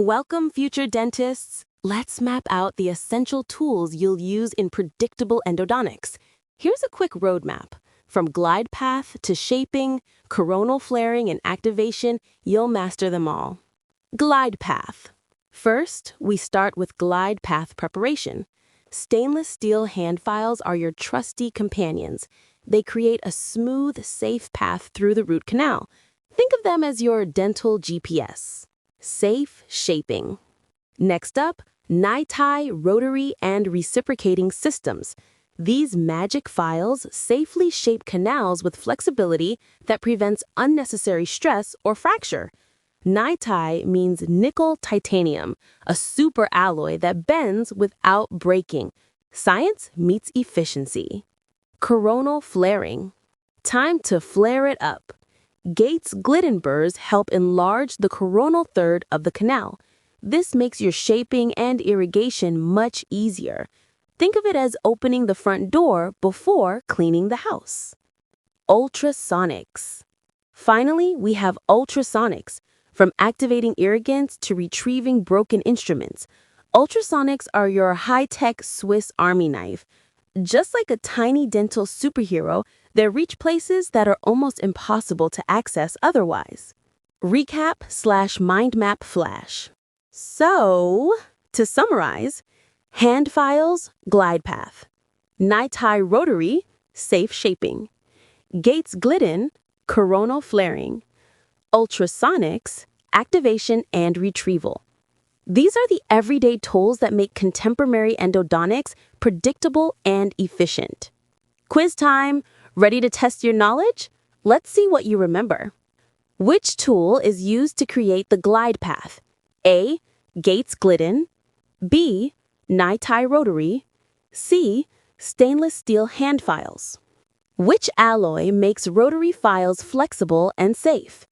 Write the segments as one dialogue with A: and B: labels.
A: Welcome, future dentists. Let's map out the essential tools you'll use in predictable endodontics. Here's a quick roadmap. From glide path to shaping, coronal flaring, and activation, you'll master them all. Glide path. First, we start with glide path preparation. Stainless steel hand files are your trusty companions. They create a smooth, safe path through the root canal. Think of them as your dental GPS. Safe shaping. Next up, NiTi, Rotary, and Reciprocating systems. These magic files safely shape canals with flexibility that prevents unnecessary stress or fracture. NiTi means nickel titanium, a super alloy that bends without breaking. Science meets efficiency. Coronal flaring. Time to flare it up. Gates-Glidden Burs help enlarge the coronal third of the canal. This makes your shaping and irrigation much easier. Think of it as opening the front door before cleaning the house. Ultrasonics. Finally, we have ultrasonics. From activating irrigants to retrieving broken instruments, ultrasonics are your high-tech Swiss Army knife. Just like a tiny dental superhero, they reach places that are almost impossible to access otherwise. Recap/mind map flash. So, to summarize, hand files, glide path. NiTi Rotary, safe shaping. Gates-Glidden, coronal flaring. Ultrasonics, activation and retrieval. These are the everyday tools that make contemporary endodontics predictable and efficient. Quiz time! Ready to test your knowledge? Let's see what you remember. Which tool is used to create the glide path? A. Gates-Glidden. B. NiTi Rotary. C. Stainless steel hand files. Which alloy makes rotary files flexible and safe?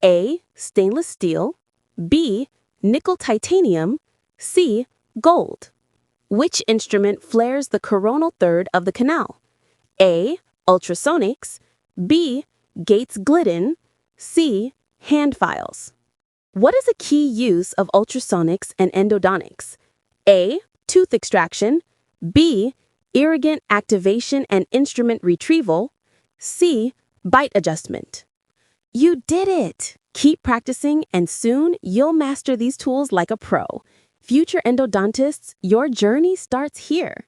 A: A. Stainless steel. B. Nickel titanium. C. Gold. Which instrument flares the coronal third of the canal? A. Ultrasonics. B. Gates-Glidden. C. Hand files. What is a key use of ultrasonics and endodontics? A. Tooth extraction. B. Irrigant activation and instrument retrieval. C. Bite adjustment. You did it! Keep practicing and soon you'll master these tools like a pro. Future endodontists, your journey starts here.